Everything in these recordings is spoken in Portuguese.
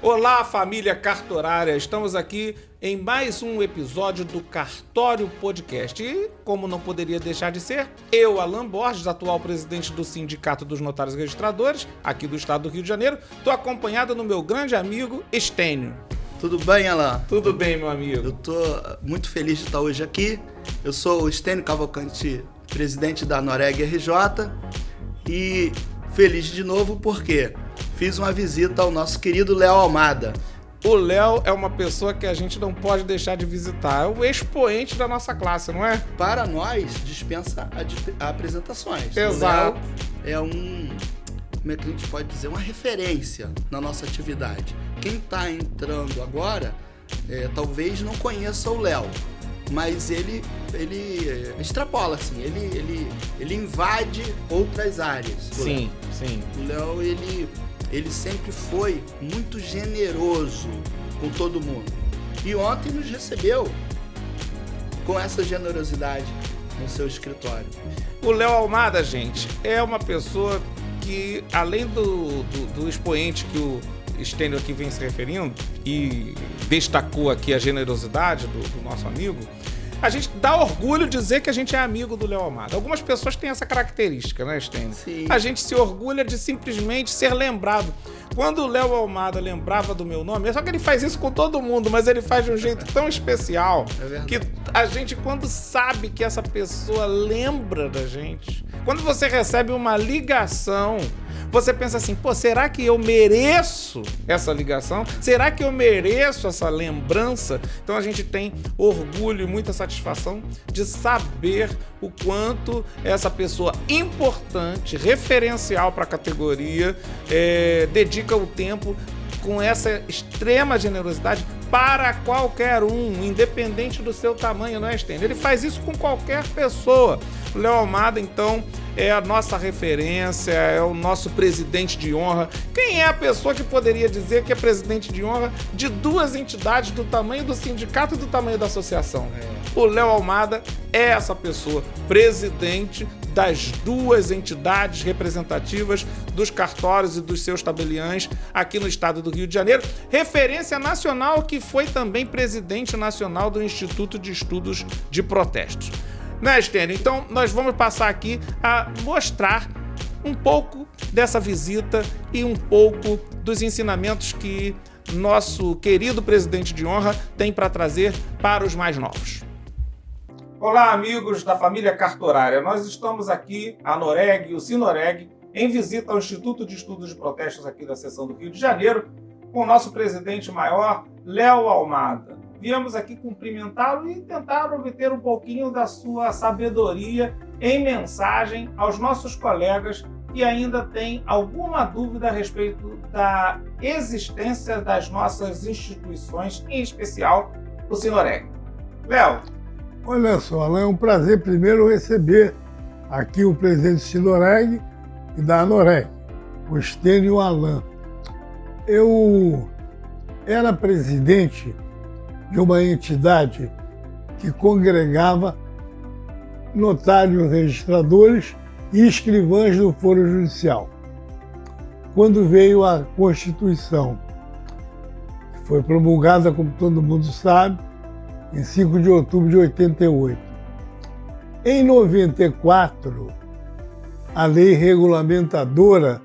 Olá, família cartorária! Estamos aqui em mais um episódio do Cartório Podcast. E, como não poderia deixar de ser, eu, Alan Borges, atual presidente do Sindicato dos Notários Registradores, aqui do estado do Rio de Janeiro, estou acompanhado do meu grande amigo Estênio. Tudo bem, Alan? Tudo bem, meu amigo. Eu estou muito feliz de estar hoje aqui. Eu sou o Estênio Cavalcante, presidente da Noreg RJ, e feliz de novo porque fiz uma visita ao nosso querido Léo Almada. O Léo é uma pessoa que a gente não pode deixar de visitar. É o expoente da nossa classe, não é? Para nós, dispensa apresentações. Exato. O Léo é como é que a gente pode dizer? Uma referência na nossa atividade. Quem está entrando agora, talvez não conheça o Léo, mas ele extrapola, assim, ele invade outras áreas. Sim, sim. O Léo, ele sempre foi muito generoso com todo mundo. E ontem nos recebeu com essa generosidade no seu escritório. O Léo Almada, gente, é uma pessoa que, além do expoente que o Estênio aqui vem se referindo, e destacou aqui a generosidade do nosso amigo, a gente dá orgulho de dizer que a gente é amigo do Léo Almada. Algumas pessoas têm essa característica, né, Estênio? Sim. A gente se orgulha de simplesmente ser lembrado. Quando o Léo Almada lembrava do meu nome, só que ele faz isso com todo mundo, mas ele faz de um jeito tão especial que a gente, quando sabe que essa pessoa lembra da gente, quando você recebe uma ligação, você pensa assim, pô, será que eu mereço essa ligação? Será que eu mereço essa lembrança? Então a gente tem orgulho e muita satisfação de saber o quanto essa pessoa importante, referencial para a categoria, dedica o tempo com essa extrema generosidade para qualquer um, independente do seu tamanho, não é, Estênio? Ele faz isso com qualquer pessoa. O Léo Almada, então, é a nossa referência, é o nosso presidente de honra. Quem é a pessoa que poderia dizer que é presidente de honra de duas entidades do tamanho do sindicato e do tamanho da associação? O Léo Almada é essa pessoa, presidente das duas entidades representativas dos cartórios e dos seus tabeliães aqui no estado do Rio de Janeiro, referência nacional, que foi também presidente nacional do Instituto de Estudos de Protestos. Né, Estênio? Então, nós vamos passar aqui a mostrar um pouco dessa visita e um pouco dos ensinamentos que nosso querido presidente de honra tem para trazer para os mais novos. Olá, amigos da família cartorária. Nós estamos aqui, a Noreg e o Sinoreg, em visita ao Instituto de Estudos de Protestos aqui da seção do Rio de Janeiro, com o nosso presidente maior, Léo Almada. Viemos aqui cumprimentá-lo e tentar obter um pouquinho da sua sabedoria em mensagem aos nossos colegas que ainda têm alguma dúvida a respeito da existência das nossas instituições, em especial o Sinoreg. Léo. Olha só, Alan, é um prazer primeiro receber aqui o presidente do Sinoreg e da Noreg, o Estênio e o Alan. Eu era presidente de uma entidade que congregava notários registradores e escrivães do Foro Judicial. Quando veio a Constituição, que foi promulgada, como todo mundo sabe, em 5 de outubro de 88. Em 94, a lei regulamentadora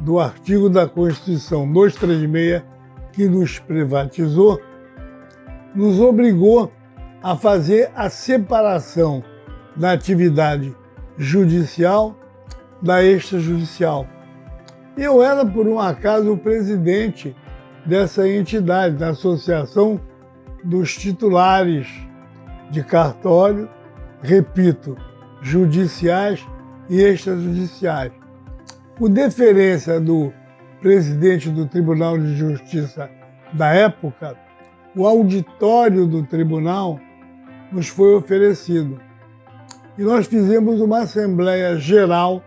do artigo da Constituição 236, que nos privatizou, nos obrigou a fazer a separação da atividade judicial da extrajudicial. Eu era, por um acaso, o presidente dessa entidade, da Associação dos Titulares de Cartório, repito, judiciais e extrajudiciais. Por deferência do presidente do Tribunal de Justiça da época, o auditório do tribunal nos foi oferecido. E nós fizemos uma Assembleia Geral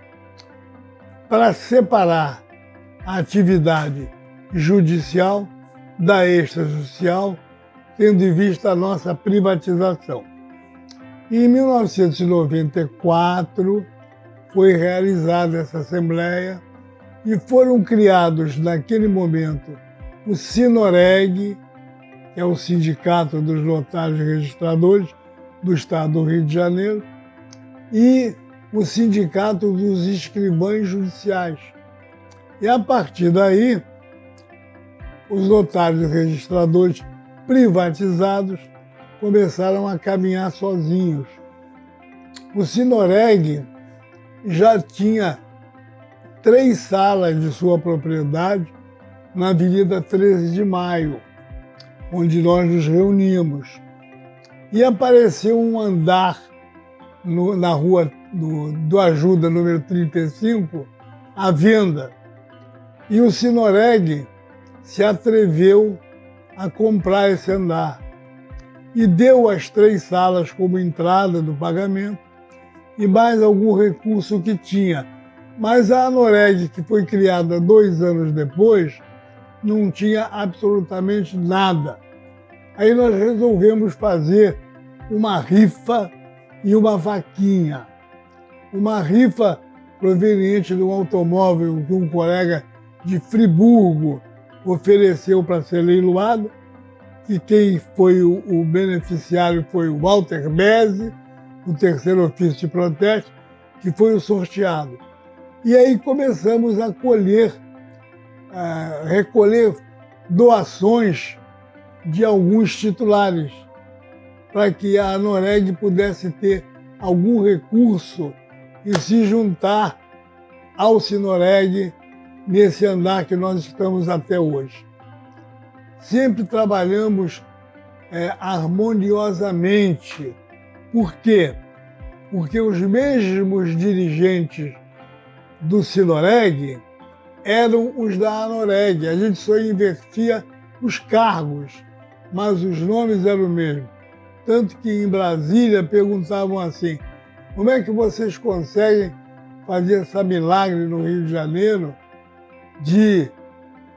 para separar a atividade judicial da extrajudicial, tendo em vista a nossa privatização. E em 1994 foi realizada essa Assembleia e foram criados, naquele momento, o Sinoreg, que é o Sindicato dos Notários Registradores do Estado do Rio de Janeiro, e o Sindicato dos Escrivães Judiciais. E a partir daí, os notários registradores privatizados começaram a caminhar sozinhos. O Sinoreg já tinha 3 salas de sua propriedade na Avenida 13 de Maio, onde nós nos reunimos. E apareceu um andar na rua do Ajuda, número 35, à venda. E o Sinoreg se atreveu a comprar esse andar e deu as 3 salas como entrada do pagamento e mais algum recurso que tinha. Mas a Anoreg, que foi criada 2 anos depois, não tinha absolutamente nada. Aí nós resolvemos fazer uma rifa e uma vaquinha. Uma rifa proveniente de um automóvel que um colega de Friburgo ofereceu para ser leiloado, e quem foi o beneficiário foi o Walter Bezzi, o 3º ofício de protesto, que foi o sorteado. E aí começamos a recolher doações de alguns titulares, para que a Anoreg pudesse ter algum recurso e se juntar ao Sinoreg nesse andar que nós estamos até hoje. Sempre trabalhamos harmoniosamente. Por quê? Porque os mesmos dirigentes do Sinoreg eram os da Anoreg. A gente só invertia os cargos, mas os nomes eram os mesmos. Tanto que em Brasília perguntavam assim: como é que vocês conseguem fazer essa milagre no Rio de Janeiro de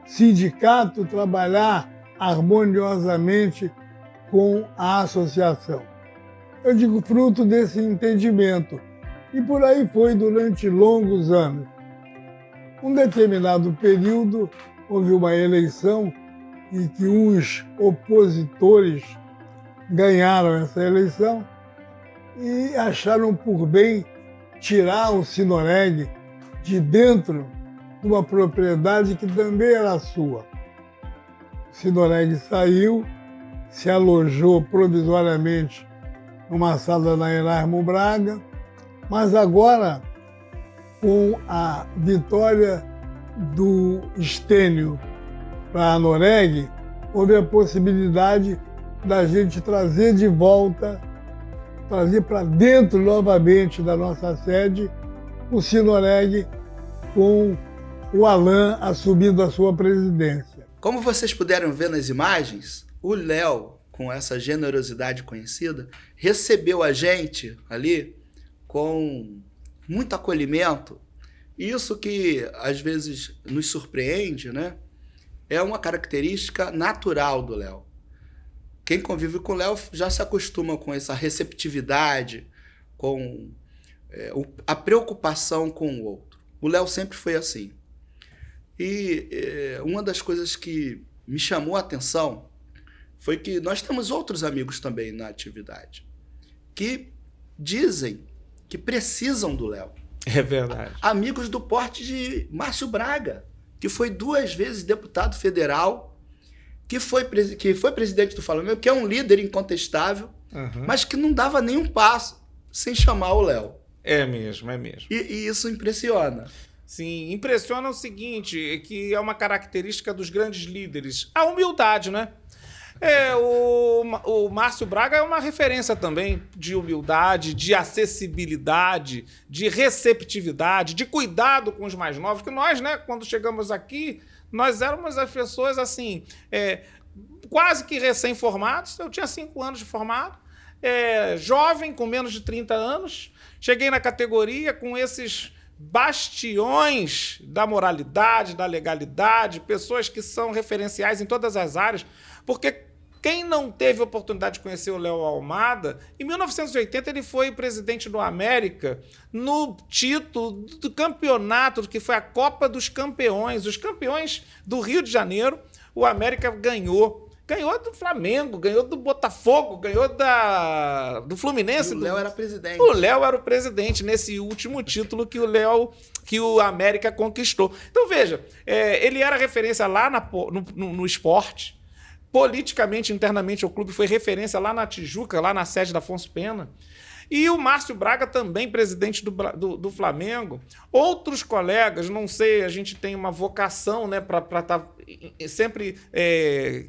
sindicato trabalhar harmoniosamente com a associação? Eu digo, fruto desse entendimento. E por aí foi durante longos anos. Um determinado período, houve uma eleição em que uns opositores ganharam essa eleição e acharam por bem tirar o Sinoreg de dentro de uma propriedade que também era sua. O Sinoreg saiu, se alojou provisoriamente numa sala na Erasmo Braga, mas agora, com a vitória do Stênio para a Anoreg, houve a possibilidade da gente trazer de volta, trazer para dentro novamente da nossa sede o Sinoreg, com o Alain assumindo a sua presidência. Como vocês puderam ver nas imagens, o Léo, com essa generosidade conhecida, recebeu a gente ali com muito acolhimento. Isso que às vezes nos surpreende, né? É uma característica natural do Léo. Quem convive com o Léo já se acostuma com essa receptividade, com a preocupação com o outro. O Léo sempre foi assim. E uma das coisas que me chamou a atenção foi que nós temos outros amigos também na atividade que dizem que precisam do Léo. É verdade. Amigos do porte de Márcio Braga, que foi 2 vezes deputado federal, que foi presidente do Flamengo, que é um líder incontestável, mas que não dava nenhum passo sem chamar o Léo. É mesmo, é mesmo. E isso impressiona. Sim, impressiona o seguinte, que é uma característica dos grandes líderes, a humildade, né? O Márcio Braga é uma referência também de humildade, de acessibilidade, de receptividade, de cuidado com os mais novos, que nós, né, quando chegamos aqui, nós éramos as pessoas assim, quase que recém-formados. Eu tinha 5 anos de formado, jovem, com menos de 30 anos, cheguei na categoria com esses bastiões da moralidade, da legalidade, pessoas que são referenciais em todas as áreas, porque quem não teve a oportunidade de conhecer o Léo Almada, em 1980 ele foi presidente do América no título do campeonato que foi a Copa dos Campeões, os campeões do Rio de Janeiro, o América ganhou. Ganhou do Flamengo, ganhou do Botafogo, ganhou do Fluminense. E o Léo era presidente. O Léo era o presidente nesse último título que o América conquistou. Então, veja, ele era referência lá no esporte. Politicamente, internamente, o clube foi referência lá na Tijuca, lá na sede da Afonso Pena. E o Márcio Braga também, presidente do Flamengo. Outros colegas, não sei, a gente tem uma vocação, né, para estar sempre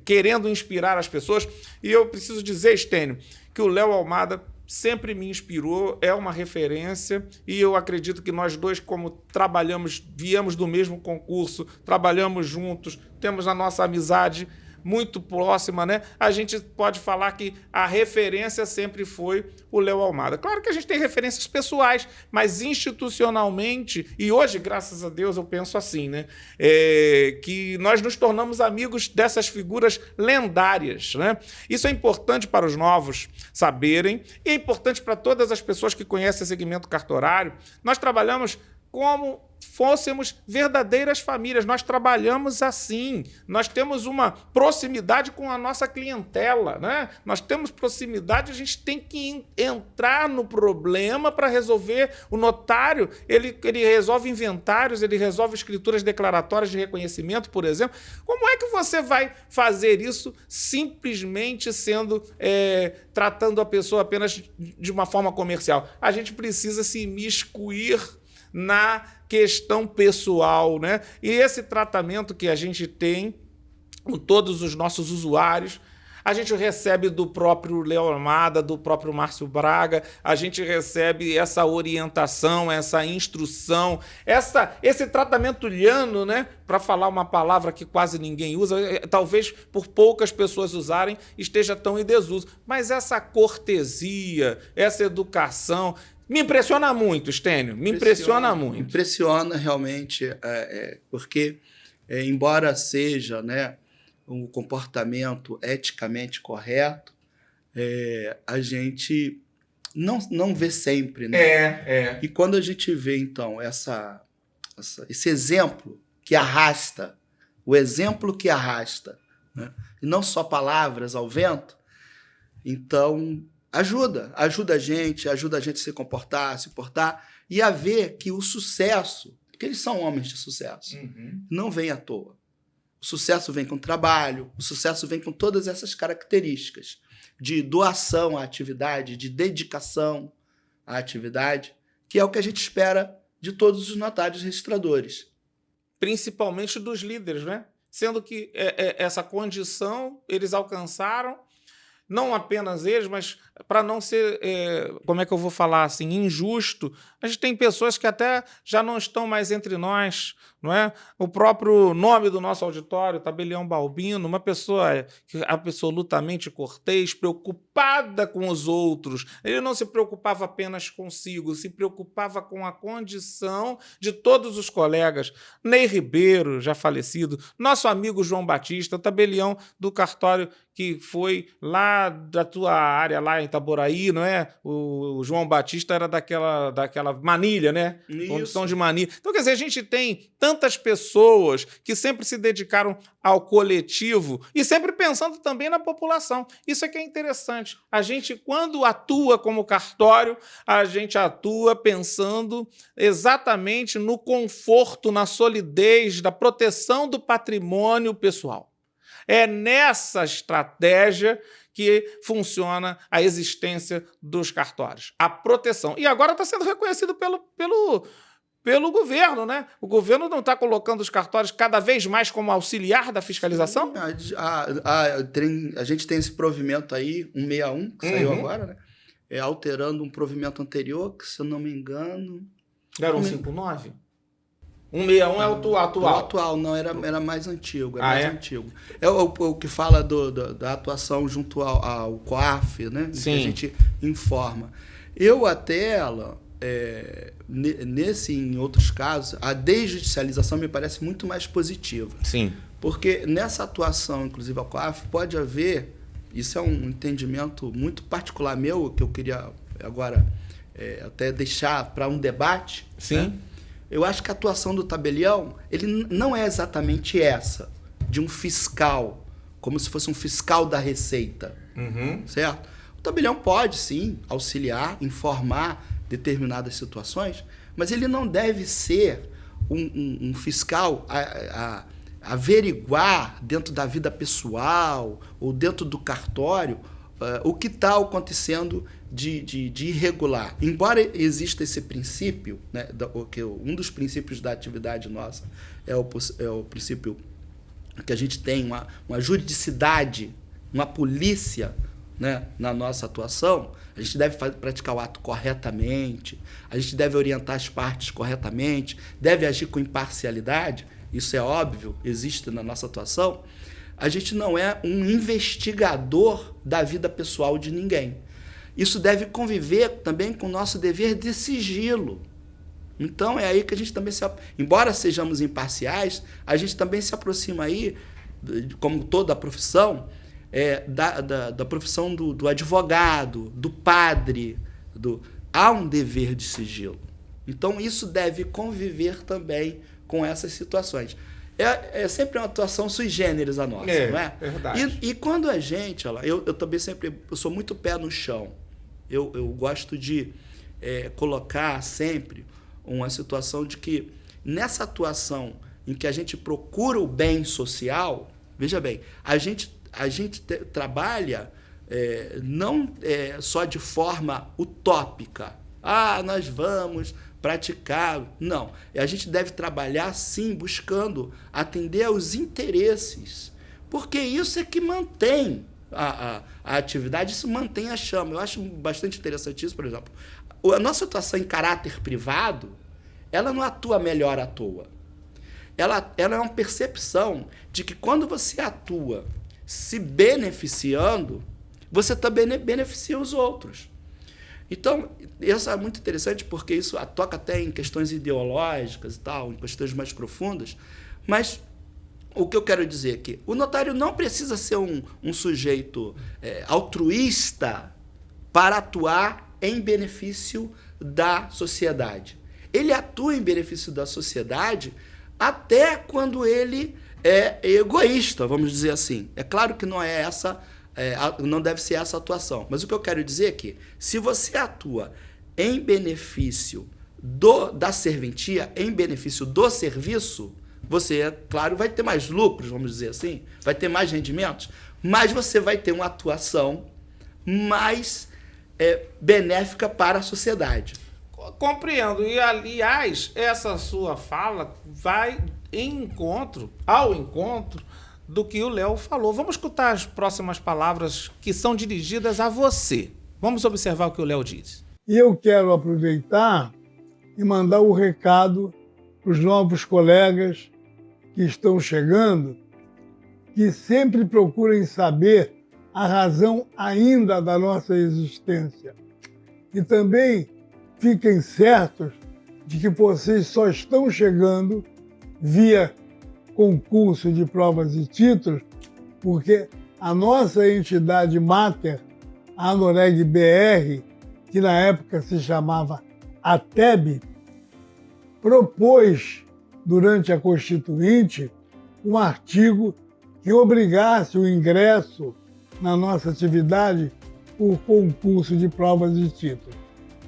querendo inspirar as pessoas. E eu preciso dizer, Estênio, que o Léo Almada sempre me inspirou, é uma referência, e eu acredito que nós dois, como viemos do mesmo concurso, trabalhamos juntos, temos a nossa amizade muito próxima, né? A gente pode falar que a referência sempre foi o Léo Almada. Claro que a gente tem referências pessoais, mas institucionalmente, e hoje, graças a Deus, eu penso assim, né? Que nós nos tornamos amigos dessas figuras lendárias, né? Isso é importante para os novos saberem, e é importante para todas as pessoas que conhecem o segmento cartorário. Nós trabalhamos como fôssemos verdadeiras famílias. Nós trabalhamos assim. Nós temos uma proximidade com a nossa clientela, né? Nós temos proximidade, a gente tem que entrar no problema para resolver. O notário, ele resolve inventários, ele resolve escrituras declaratórias de reconhecimento, por exemplo. Como é que você vai fazer isso simplesmente tratando a pessoa apenas de uma forma comercial? A gente precisa se imiscuir na questão pessoal, né? E esse tratamento que a gente tem com todos os nossos usuários, a gente recebe do próprio Léo Almada, do próprio Márcio Braga, a gente recebe essa orientação, essa instrução, esse tratamento liano, né? Para falar uma palavra que quase ninguém usa, talvez por poucas pessoas usarem, esteja tão em desuso. Mas essa cortesia, essa educação, me impressiona muito, Estênio, me impressiona muito. Impressiona realmente, porque, embora seja, né, um comportamento eticamente correto, a gente não vê sempre, né? E quando a gente vê, então, esse exemplo que arrasta, o exemplo que arrasta, né? E não só palavras ao vento, então ajuda a gente a se comportar, se portar e a ver que o sucesso, porque eles são homens de sucesso, não vem à toa. O sucesso vem com trabalho, o sucesso vem com todas essas características de doação à atividade, de dedicação à atividade, que é o que a gente espera de todos os notários registradores. Principalmente dos líderes, né? Sendo que essa condição eles alcançaram, não apenas eles, mas para não ser, como é que eu vou falar assim, injusto, a gente tem pessoas que até já não estão mais entre nós, não é? O próprio nome do nosso auditório, Tabelião Balbino, uma pessoa absolutamente cortês, preocupada com os outros. Ele não se preocupava apenas consigo, se preocupava com a condição de todos os colegas. Ney Ribeiro, já falecido, nosso amigo João Batista, o tabelião do cartório que foi lá da tua área, lá em Itaboraí, não é? O João Batista era daquela manilha, né? Condição de manilha. Então, quer dizer, a gente tem tantas pessoas que sempre se dedicaram ao coletivo e sempre pensando também na população. Isso é que é interessante. A gente, quando atua como cartório, a gente atua pensando exatamente no conforto, na solidez, da proteção do patrimônio pessoal. É nessa estratégia que funciona a existência dos cartórios, a proteção. E agora está sendo reconhecido pelo governo, né? O governo não está colocando os cartórios cada vez mais como auxiliar da fiscalização? A gente tem esse provimento aí, 161, que saiu agora, né? Alterando um provimento anterior, que, se eu não me engano... Era 159? 161 é o atual. O atual, não, era mais antigo. Antigo. É o que fala da atuação junto ao COAF, né? Sim. Que a gente informa. Eu até, nesse e em outros casos, a desjudicialização me parece muito mais positiva. Sim. Porque nessa atuação, inclusive ao COAF, pode haver, isso é um entendimento muito particular meu, que eu queria agora até deixar para um debate. Sim. Né? Eu acho que a atuação do tabelião, ele não é exatamente essa. de um fiscal, como se fosse um fiscal da Receita, certo? O tabelião pode, sim, auxiliar, informar determinadas situações, mas ele não deve ser um fiscal a averiguar dentro da vida pessoal ou dentro do cartório o que está acontecendo de irregular. Embora exista esse princípio, né, um dos princípios da atividade nossa é o princípio que a gente tem uma juridicidade, uma polícia, né, na nossa atuação, a gente deve praticar o ato corretamente, a gente deve orientar as partes corretamente, deve agir com imparcialidade, isso é óbvio, existe na nossa atuação. A gente não é um investigador da vida pessoal de ninguém. Isso deve conviver também com o nosso dever de sigilo. Então é aí que a gente também embora sejamos imparciais, a gente também se aproxima aí, como toda a profissão, da profissão do advogado, do padre. Há um dever de sigilo. Então isso deve conviver também com essas situações. É sempre uma atuação sui generis a nossa, não é? É verdade. E quando a gente, eu também eu sou muito pé no chão. Eu gosto de colocar sempre uma situação de que nessa atuação em que a gente procura o bem social, veja bem, a gente trabalha não só de forma utópica. Nós vamos praticar. Não. A gente deve trabalhar, sim, buscando atender aos interesses, porque isso é que mantém a atividade, isso mantém a chama. Eu acho bastante interessante isso, por exemplo. A nossa atuação em caráter privado, ela não atua melhor à toa. Ela é uma percepção de que quando você atua se beneficiando, você também beneficia os outros. Então, isso é muito interessante porque isso toca até em questões ideológicas e tal, em questões mais profundas, mas o que eu quero dizer aqui, o notário não precisa ser um sujeito altruísta para atuar em benefício da sociedade. Ele atua em benefício da sociedade até quando ele é egoísta, vamos dizer assim. É claro que não é essa... não deve ser essa atuação. Mas o que eu quero dizer é que, se você atua em benefício da serventia, em benefício do serviço, você, é claro, vai ter mais lucros, vamos dizer assim, vai ter mais rendimentos, mas você vai ter uma atuação mais benéfica para a sociedade. Compreendo. E, aliás, essa sua fala vai ao encontro do que o Léo falou. Vamos escutar as próximas palavras que são dirigidas a você. Vamos observar o que o Léo diz. E eu quero aproveitar e mandar o recado para os novos colegas que estão chegando, que sempre procurem saber a razão ainda da nossa existência. E também fiquem certos de que vocês só estão chegando via concurso de provas e títulos, porque a nossa entidade máter, a Anoreg BR, que na época se chamava ATEB, propôs, durante a Constituinte, um artigo que obrigasse o ingresso na nossa atividade por concurso de provas e títulos.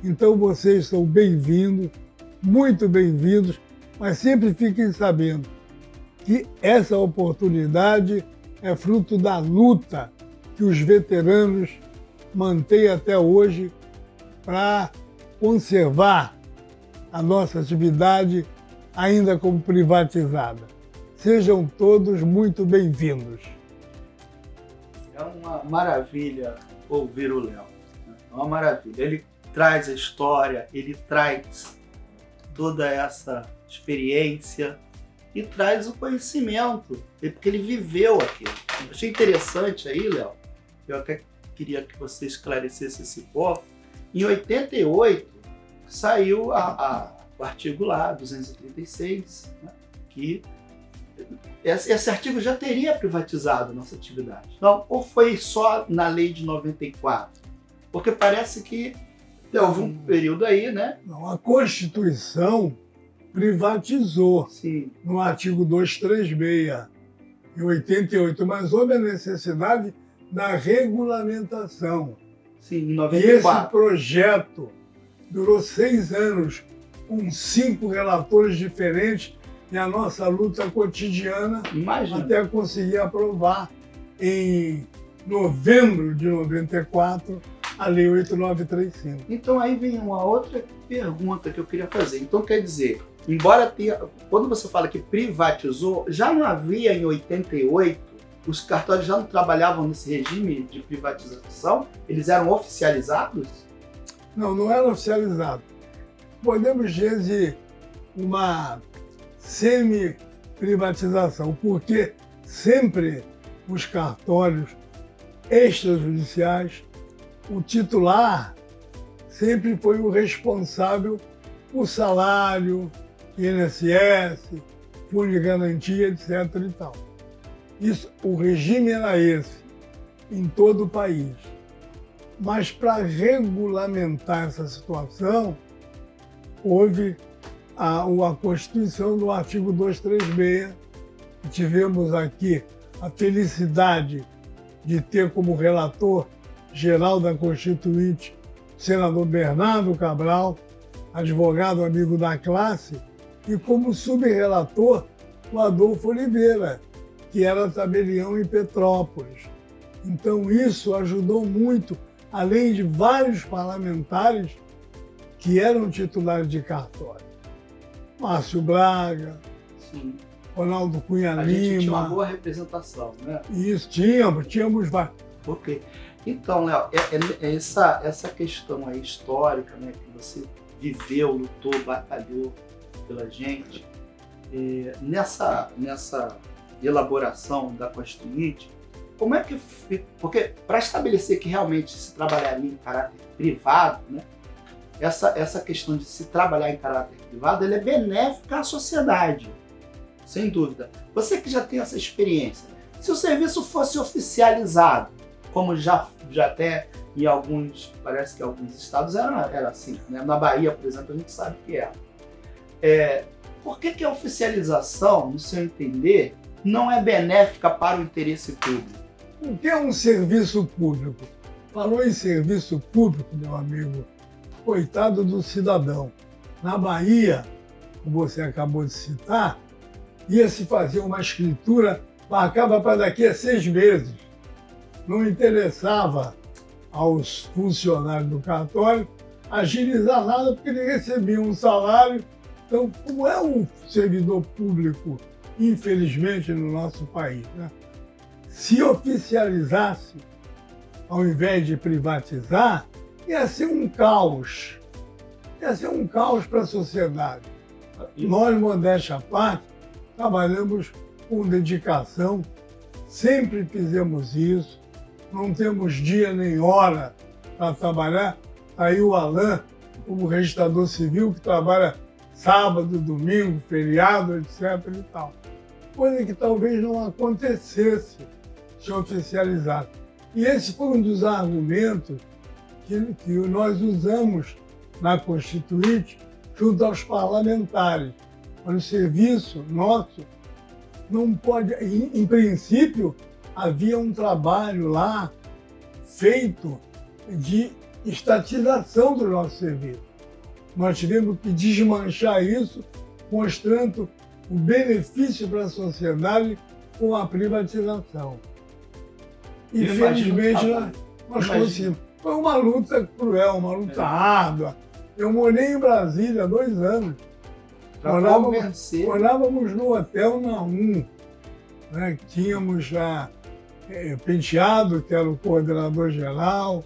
Então vocês são bem-vindos, muito bem-vindos, mas sempre fiquem sabendo que essa oportunidade é fruto da luta que os veteranos mantêm até hoje para conservar a nossa atividade ainda como privatizada. Sejam todos muito bem-vindos. É uma maravilha ouvir o Léo. É uma maravilha. Ele traz a história, ele traz toda essa experiência e traz o conhecimento, porque ele viveu aquilo. Eu achei interessante aí, Léo, eu até queria que você esclarecesse esse ponto. Em 88, saiu o artigo lá, 236, né, que esse artigo já teria privatizado a nossa atividade. Então, ou foi só na lei de 94? Porque parece que houve um período aí, né? Não, a Constituição privatizou. Sim. No artigo 236. em 88, mas houve a necessidade da regulamentação. Sim, em E 94. esse projeto durou 6 anos, com 5 relatores diferentes, e a nossa luta cotidiana Imagina. até conseguir aprovar em novembro de 94 a Lei 8935. Então aí vem uma outra pergunta que eu queria fazer. Então quer dizer, embora tenha, quando você fala que privatizou, já não havia em 88, os cartórios já não trabalhavam nesse regime de privatização? Eles eram oficializados? Não, não era oficializado. Podemos dizer uma semi-privatização, porque sempre os cartórios extrajudiciais, o titular sempre foi o responsável por salário, INSS, fundo de garantia, etc. e tal. Isso, o regime era esse, em todo o país. Mas para regulamentar essa situação, houve a Constituição do artigo 236, e tivemos aqui a felicidade de ter como relator geral da Constituinte o senador Bernardo Cabral, advogado amigo da classe, e como subrelator o Adolfo Oliveira, que era tabelião em Petrópolis. Então isso ajudou muito, além de vários parlamentares que eram titulares de cartório. Márcio Braga, Sim. Ronaldo Cunha A gente tinha uma Lima. boa representação, né? Isso, tínhamos vários. Ok. Então, Léo, essa questão aí histórica, né, que você viveu, lutou, batalhou pela gente, nessa elaboração da Constituinte, como é que... Porque para estabelecer que realmente se trabalharia em caráter privado, né, essa questão de se trabalhar em caráter privado, ela é benéfica à sociedade, sem dúvida. Você que já tem essa experiência, se o serviço fosse oficializado, como já até em alguns, parece que alguns estados era assim, né? Na Bahia, por exemplo, a gente sabe que é. Por que a oficialização, no seu entender, não é benéfica para o interesse público? O que é um serviço público? Falou em serviço público, meu amigo, coitado do cidadão. Na Bahia, como você acabou de citar, ia se fazer uma escritura, marcava para daqui a 6 meses. Não interessava aos funcionários do cartório agilizar nada, porque ele recebia um salário. Então, como é um servidor público, infelizmente, no nosso país, né? Se oficializasse, ao invés de privatizar, ia ser um caos. Ia ser um caos para a sociedade. Nós, modéstia à parte, trabalhamos com dedicação, sempre fizemos isso, não temos dia nem hora para trabalhar. Aí o Alain, como registrador civil, que trabalha sábado, domingo, feriado, etc. e tal. Coisa que talvez não acontecesse se oficializasse. E esse foi um dos argumentos que nós usamos na Constituinte junto aos parlamentares. Mas o serviço nosso não pode... Em princípio, havia um trabalho lá feito de estatização do nosso serviço. Nós tivemos que desmanchar isso, mostrando o benefício para a sociedade com a privatização. E felizmente nós conseguimos. Foi uma luta cruel, uma luta árdua. Eu morei em Brasília 2 anos. Morávamos no hotel Naum, né? Tínhamos já Penteado, que era o coordenador geral.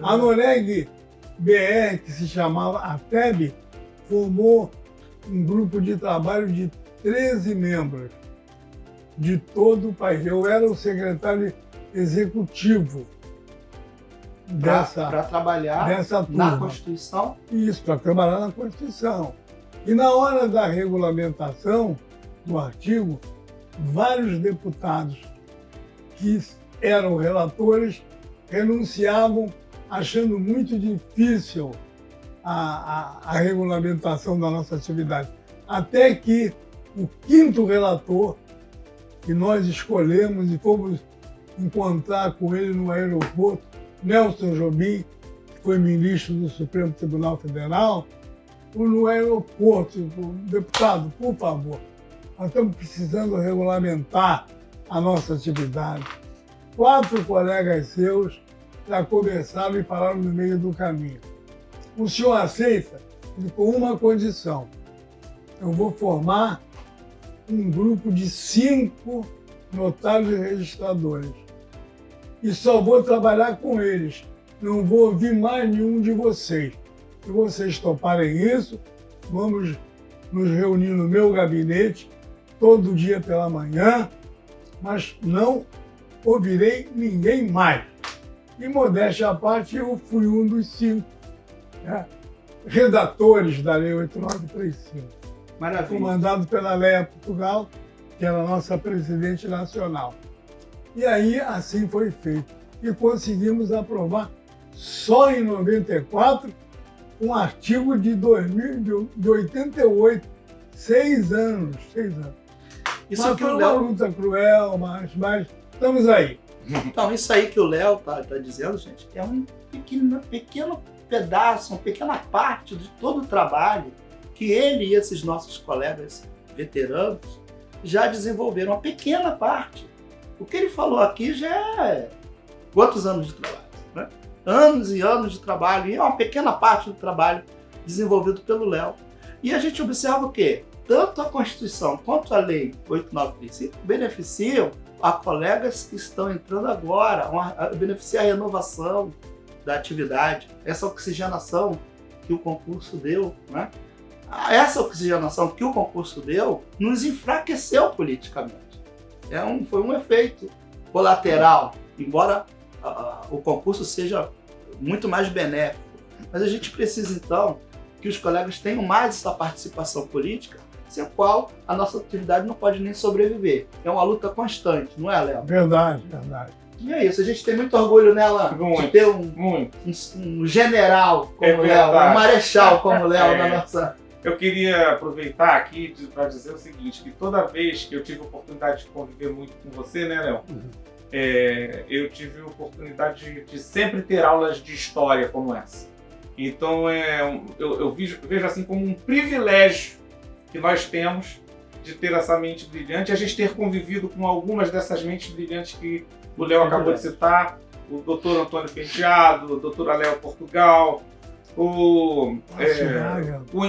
A Noreg BR, que se chamava ATEB, formou um grupo de trabalho de 13 membros de todo o país. Eu era o secretário executivo para trabalhar na Constituição? Isso, para trabalhar na Constituição. E na hora da regulamentação do artigo, vários deputados que eram relatores renunciavam, achando muito difícil a regulamentação da nossa atividade. Até que o 5º relator e nós escolhemos e fomos encontrar com ele no aeroporto Nelson Jobim, que foi ministro do Supremo Tribunal Federal, no aeroporto, deputado, por favor, nós estamos precisando regulamentar a nossa atividade. 4 colegas seus já começaram e pararam no meio do caminho. O senhor aceita? Com uma condição. Eu vou formar um grupo de 5 notários e registradores. E só vou trabalhar com eles. Não vou ouvir mais nenhum de vocês. Se vocês toparem isso, vamos nos reunir no meu gabinete todo dia pela manhã, mas não ouvirei ninguém mais. E, modéstia à parte, eu fui um dos 5 redatores da Lei 8935. Maravilha. Comandado pela Léa Portugal, que era a nossa presidente nacional. E aí, assim foi feito. E conseguimos aprovar, só em 94, um artigo de 88, 6 anos. Isso Mas que foi o uma Léo... luta cruel, mas estamos aí. Então, isso aí que o Léo tá dizendo, gente, é um pequeno pedaço, uma pequena parte de todo o trabalho que ele e esses nossos colegas veteranos já desenvolveram. Uma pequena parte. O que ele falou aqui já é quantos anos de trabalho, né? Anos e anos de trabalho, e é uma pequena parte do trabalho desenvolvido pelo Léo. E a gente observa o quê? Tanto a Constituição quanto a Lei 8935 beneficiam a colegas que estão entrando agora, beneficia a renovação da atividade, essa oxigenação que o concurso deu, né? Essa oxigenação que o concurso deu nos enfraqueceu politicamente. Foi um efeito colateral, embora o concurso seja muito mais benéfico. Mas a gente precisa, então, que os colegas tenham mais essa participação política, sem a qual a nossa atividade não pode nem sobreviver. É uma luta constante, não é, Léo? Verdade. E é isso, a gente tem muito orgulho nela de ter um general como o Léo, um marechal como o Léo na nossa... Eu queria aproveitar aqui para dizer o seguinte, que toda vez que eu tive a oportunidade de conviver muito com você, né, Léo? Eu tive a oportunidade de sempre ter aulas de história como essa. Então, eu vejo assim como um privilégio que nós temos de ter essa mente brilhante, a gente ter convivido com algumas dessas mentes brilhantes que o Léo acabou de citar, o Dr. Antônio Penteado, o Dr. Léo Portugal, o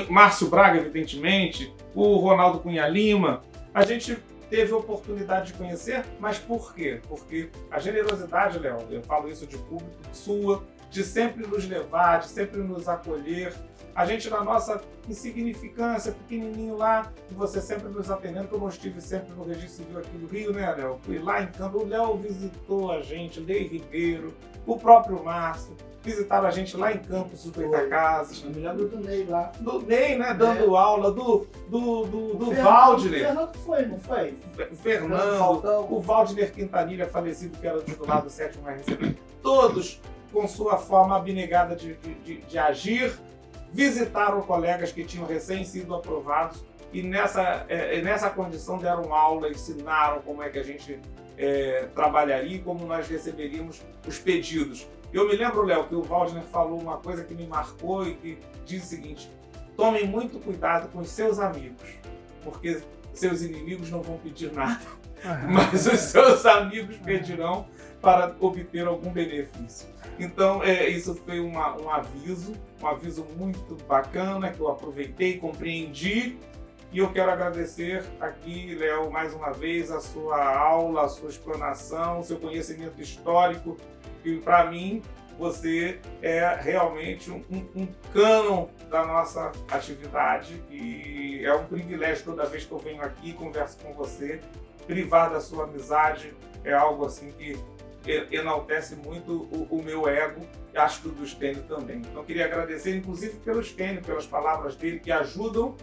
Márcio Braga, evidentemente, o Ronaldo Cunha Lima. A gente teve a oportunidade de conhecer, mas por quê? Porque a generosidade, Léo, eu falo isso de público, sua, de sempre nos levar, de sempre nos acolher. A gente, na nossa insignificância, pequenininho lá, e você sempre nos atendendo, como eu estive sempre no Registro Civil aqui do Rio, né, Léo? Fui lá em Campo, o Léo visitou a gente, o Ney Ribeiro, o próprio Márcio, visitaram a gente lá em Campos do Goitacazes. Eu me lembro do Ney lá. Do Ney, né, dando aula, do Waldner. O Fernando foi, não foi? O Fernando, o Waldner Quintanilha, falecido, que era o titular do 7º RCP. Todos, com sua forma abnegada de agir, visitaram colegas que tinham recém sido aprovados e nessa condição deram aula, ensinaram como é que a gente trabalharia e como nós receberíamos os pedidos. Eu me lembro, Léo, que o Waldner falou uma coisa que me marcou e que diz o seguinte: tomem muito cuidado com os seus amigos, porque seus inimigos não vão pedir nada, mas os seus amigos pedirão para obter algum benefício. Então, isso foi um aviso muito bacana, que eu aproveitei, compreendi, e eu quero agradecer aqui, Léo, mais uma vez, a sua aula, a sua explanação, o seu conhecimento histórico, e para mim, você é realmente um cânon da nossa atividade, e é um privilégio toda vez que eu venho aqui e converso com você. Privar da sua amizade é algo assim que enaltece muito o meu ego, e acho que o do Stênio também. Então eu queria agradecer, inclusive, pelo Stênio, pelas palavras dele, que ajudam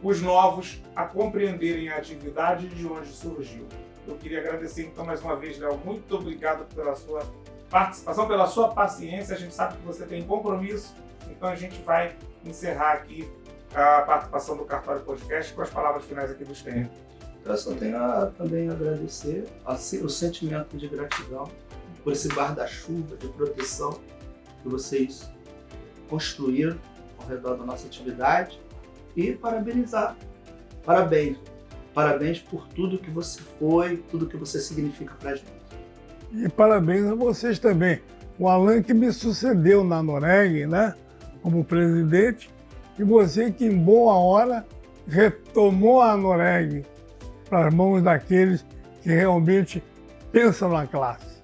os novos a compreenderem a atividade de onde surgiu. Eu queria agradecer, então, mais uma vez, Léo, muito obrigado pela sua participação, pela sua paciência. A gente sabe que você tem compromisso, então a gente vai encerrar aqui a participação do Cartório Podcast com as palavras finais aqui do Stênio. Então eu só tenho também a agradecer o sentimento de gratidão por esse guarda-chuva de proteção que vocês construíram ao redor da nossa atividade e parabenizar. Parabéns por tudo que você foi, tudo que você significa pra gente. E parabéns a vocês também. O Alan que me sucedeu na Noreg, né, como presidente, e você que em boa hora retomou a Noreg para as mãos daqueles que realmente pensam na classe.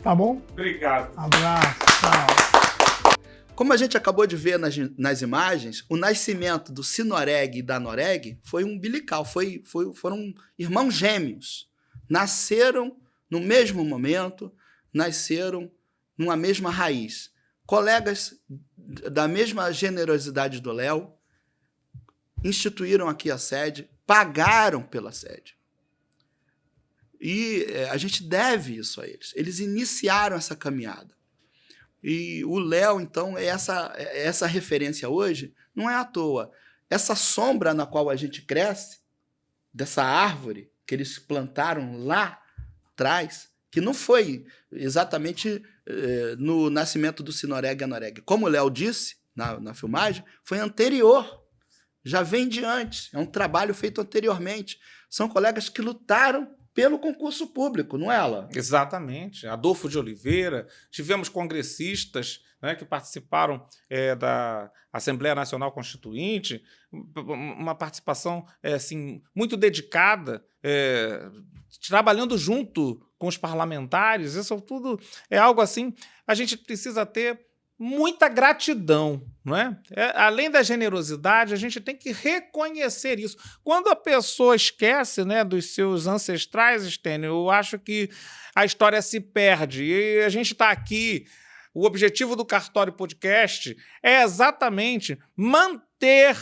Tá bom? Obrigado. Abraço, tchau. Como a gente acabou de ver nas imagens, o nascimento do Sinoreg e da Noreg foi umbilical, foram irmãos gêmeos. Nasceram no mesmo momento, nasceram numa mesma raiz. Colegas da mesma generosidade do Léo instituíram aqui a sede, pagaram pela sede. E a gente deve isso a eles. Eles iniciaram essa caminhada. E o Léo, então, essa referência hoje não é à toa. Essa sombra na qual a gente cresce, dessa árvore que eles plantaram lá atrás, que não foi exatamente no nascimento do Sinoreg e Anoreg. Como o Léo disse na filmagem, foi anterior. Já vem de antes. É um trabalho feito anteriormente. São colegas que lutaram pelo concurso público, não é, Alan? Exatamente. Adolfo de Oliveira, tivemos congressistas, né, que participaram da Assembleia Nacional Constituinte, uma participação assim, muito dedicada, trabalhando junto com os parlamentares. Isso tudo é algo assim, a gente precisa ter muita gratidão, não é? Além da generosidade, a gente tem que reconhecer isso. Quando a pessoa esquece, né, dos seus ancestrais, Stênio, eu acho que a história se perde. E a gente está aqui, o objetivo do Cartório Podcast é exatamente manter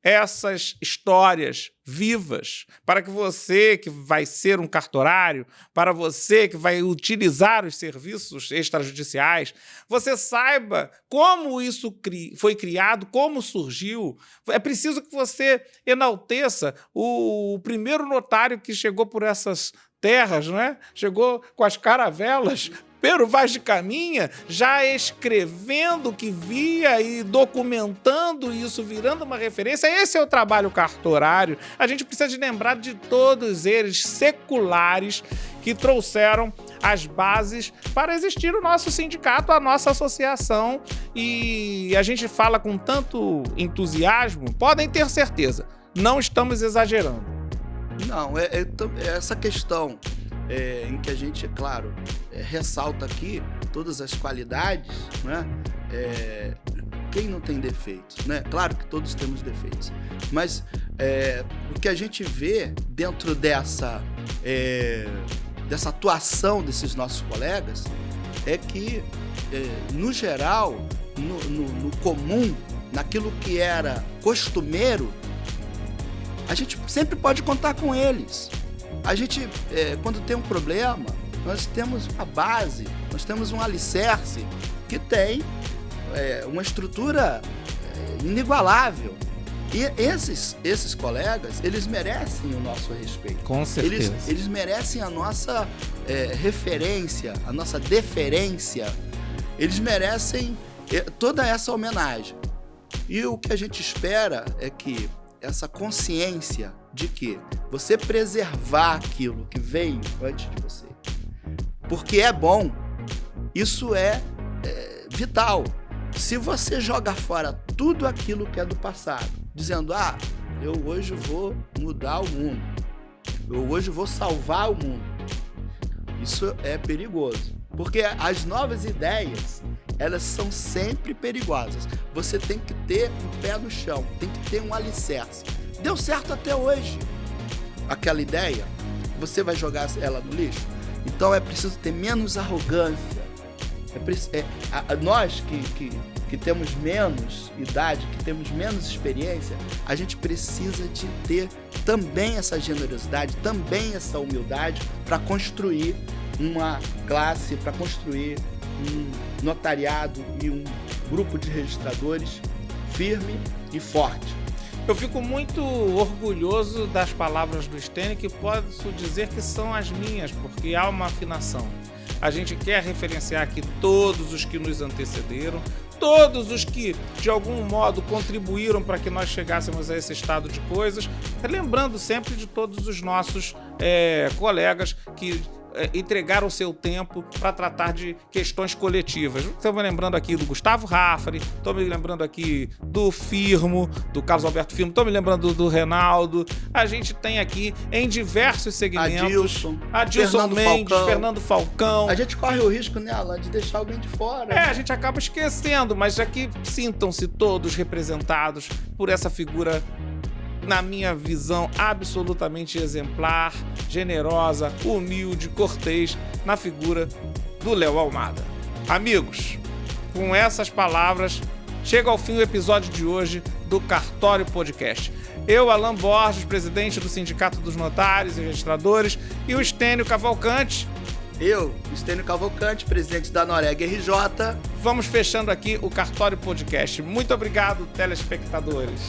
essas histórias vivas, para que você que vai ser um cartorário, para você que vai utilizar os serviços extrajudiciais, você saiba como isso foi criado, como surgiu. É preciso que você enalteça o primeiro notário que chegou por essas terras, não é? Chegou com as caravelas Pero Vaz de Caminha, já escrevendo o que via e documentando isso, virando uma referência. Esse é o trabalho cartorário. A gente precisa de lembrar de todos eles seculares que trouxeram as bases para existir o nosso sindicato, a nossa associação. E a gente fala com tanto entusiasmo, podem ter certeza, não estamos exagerando. Não, essa questão em que a gente, é claro, ressalta aqui todas as qualidades, né? Quem não tem defeitos, né? Claro que todos temos defeitos, mas o que a gente vê dentro dessa atuação desses nossos colegas é que, no geral, no comum, naquilo que era costumeiro, a gente sempre pode contar com eles. A gente, quando tem um problema, nós temos uma base, nós temos um alicerce que tem uma estrutura inigualável. E esses colegas, eles merecem o nosso respeito. Com certeza. Eles merecem a nossa referência, a nossa deferência. Eles merecem toda essa homenagem. E o que a gente espera é que essa consciência de que você preservar aquilo que veio antes de você, porque é bom, isso é vital. Se você joga fora tudo aquilo que é do passado, dizendo, eu hoje vou mudar o mundo, eu hoje vou salvar o mundo, isso é perigoso, porque as novas ideias, elas são sempre perigosas. Você tem que ter um pé no chão, tem que ter um alicerce. Deu certo até hoje aquela ideia, você vai jogar ela no lixo? Então é preciso ter menos arrogância. Nós que temos menos idade, que temos menos experiência, a gente precisa de ter também essa generosidade, também essa humildade para construir uma classe, para construir um notariado e um grupo de registradores firme e forte. Eu fico muito orgulhoso das palavras do Stênio, que posso dizer que são as minhas, porque há uma afinação. A gente quer referenciar aqui todos os que nos antecederam, todos os que, de algum modo, contribuíram para que nós chegássemos a esse estado de coisas, lembrando sempre de todos os nossos colegas que entregaram o seu tempo para tratar de questões coletivas. Estou me lembrando aqui do Gustavo Raffari, estou me lembrando aqui do Firmo, do Carlos Alberto Firmo, estou me lembrando do Reinaldo. A gente tem aqui em diversos segmentos Adilson Mendes, Fernando Falcão. A gente corre o risco, né, Alan, de deixar alguém de fora. A gente acaba esquecendo, mas aqui sintam-se todos representados por essa figura, na minha visão, absolutamente exemplar, generosa, humilde, cortês, na figura do Léo Almada. Amigos, com essas palavras, chega ao fim o episódio de hoje do Cartório Podcast. Eu, Alan Borges, presidente do Sindicato dos Notários e Registradores, e o Stênio Cavalcante. Eu, Stênio Cavalcante, presidente da Noreg RJ. Vamos fechando aqui o Cartório Podcast. Muito obrigado, telespectadores.